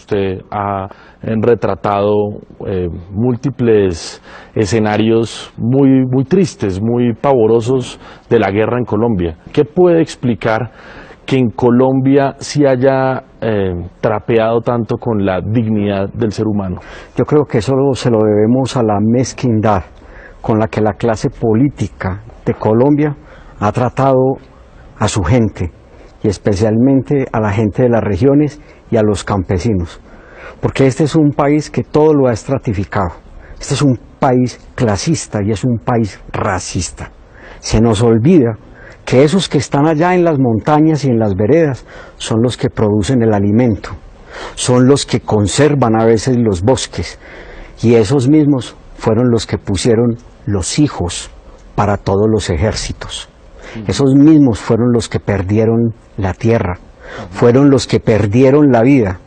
Usted ha retratado múltiples escenarios muy tristes, muy pavorosos de la guerra en Colombia. ¿Qué puede explicar que en Colombia sí haya trapeado tanto con la dignidad del ser humano? Yo creo que eso se lo debemos a la mezquindad con la que la clase política de Colombia ha tratado a su gente, y especialmente a la gente de las regiones y a los campesinos, porque este es un país que todo lo ha estratificado. Este es un país clasista y es un país racista. Se nos olvida que esos que están allá en las montañas y en las veredas son los que producen el alimento, son los que conservan a veces los bosques, y esos mismos fueron los que pusieron los hijos para todos los ejércitos. Esos mismos fueron los que perdieron la tierra, fueron los que perdieron la vida,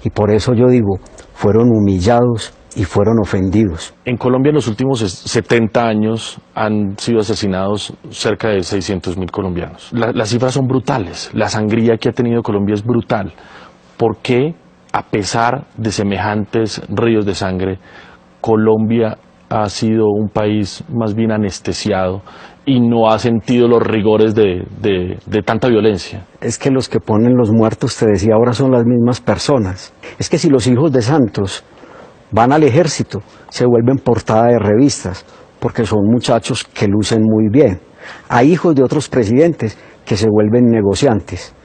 y por eso yo digo, fueron humillados y fueron ofendidos. En Colombia en los últimos 70 años han sido asesinados cerca de 600.000 colombianos. Las cifras son brutales, la sangría que ha tenido Colombia es brutal. ¿Por qué, a pesar de semejantes ríos de sangre, Colombia ha sido un país más bien anestesiado y no ha sentido los rigores de tanta violencia? Es que los que ponen los muertos, te decía, ahora son las mismas personas. Es que si los hijos de Santos van al ejército, se vuelven portada de revistas, porque son muchachos que lucen muy bien. Hay hijos de otros presidentes que se vuelven negociantes,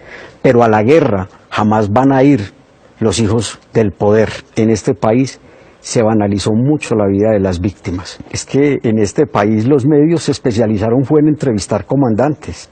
pero a la guerra jamás van a ir los hijos del poder. En este país se banalizó mucho la vida de las víctimas. Es que en este país los medios se especializaron fue en entrevistar comandantes.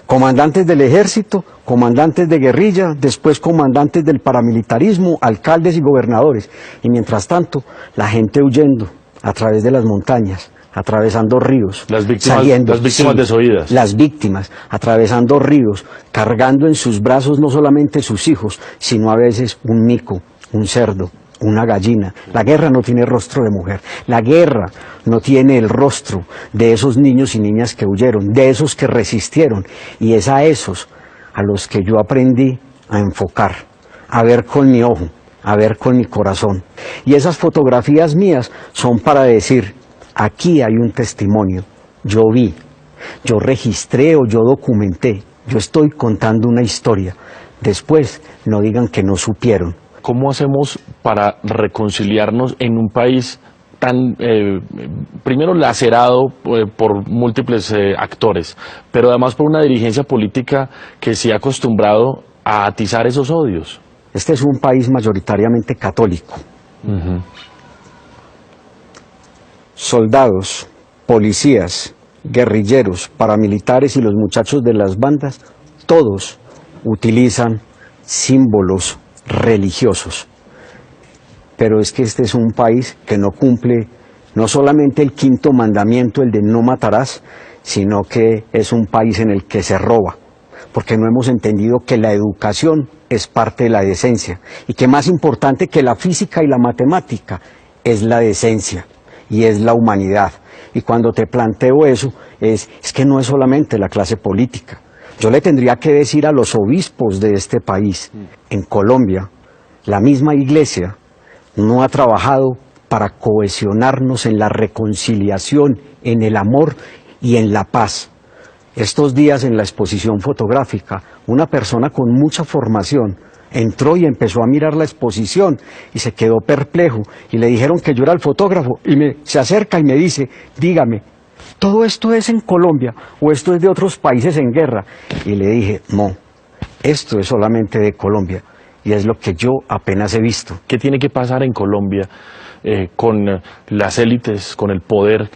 Comandantes del ejército, comandantes de guerrilla, después comandantes del paramilitarismo, alcaldes y gobernadores. Y mientras tanto, la gente huyendo a través de las montañas, atravesando ríos, las víctimas desoídas. Las víctimas, atravesando ríos, cargando en sus brazos no solamente sus hijos, sino a veces un mico, un cerdo, una gallina. La guerra no tiene rostro de mujer, la guerra no tiene el rostro de esos niños y niñas que huyeron, de esos que resistieron, y es a esos a los que yo aprendí a enfocar, a ver con mi ojo, a ver con mi corazón. Y esas fotografías mías son para decir, aquí hay un testimonio, yo vi, yo registré o yo documenté, yo estoy contando una historia. Después no digan que no supieron. ¿Cómo hacemos para reconciliarnos en un país tan, primero lacerado por múltiples actores, pero además por una dirigencia política que se ha acostumbrado a atizar esos odios? Este es un país mayoritariamente católico. Soldados, policías, guerrilleros, paramilitares y los muchachos de las bandas, todos utilizan símbolos religiosos. Pero es que este es un país que no cumple no solamente el quinto mandamiento, el de no matarás, sino que es un país en el que se roba, porque no hemos entendido que la educación es parte de la decencia, y que más importante que la física y la matemática es la decencia y es la humanidad. Y cuando te planteo eso, es que no es solamente la clase política. Yo le tendría que decir a los obispos de este país, en Colombia, la misma iglesia no ha trabajado para cohesionarnos en la reconciliación, en el amor y en la paz. Estos días en la exposición fotográfica, una persona con mucha formación entró y empezó a mirar la exposición y se quedó perplejo, y le dijeron que yo era el fotógrafo, y se acerca y me dice, dígame, ¿todo esto es en Colombia o esto es de otros países en guerra? Y le dije, no, esto es solamente de Colombia, y es lo que yo apenas he visto. ¿Qué tiene que pasar en Colombia con las élites, con el poder,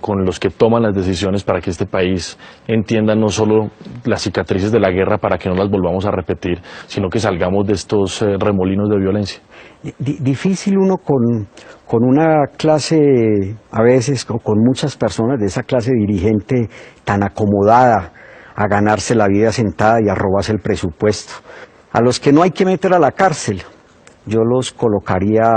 con los que toman las decisiones para que este país entienda no solo las cicatrices de la guerra para que no las volvamos a repetir, sino que salgamos de estos remolinos de violencia? Difícil uno con una clase, a veces con muchas personas de esa clase dirigente tan acomodada a ganarse la vida sentada y a robarse el presupuesto. A los que no hay que meter a la cárcel, yo los colocaría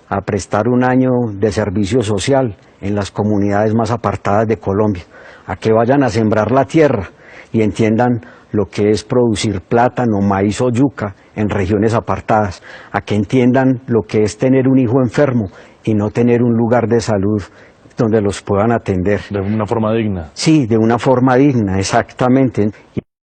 a prestar un año de servicio social en las comunidades más apartadas de Colombia, a que vayan a sembrar la tierra y entiendan lo que es producir plátano, maíz o yuca en regiones apartadas, a que entiendan lo que es tener un hijo enfermo y no tener un lugar de salud donde los puedan atender. De una forma digna. Sí, de una forma digna, exactamente.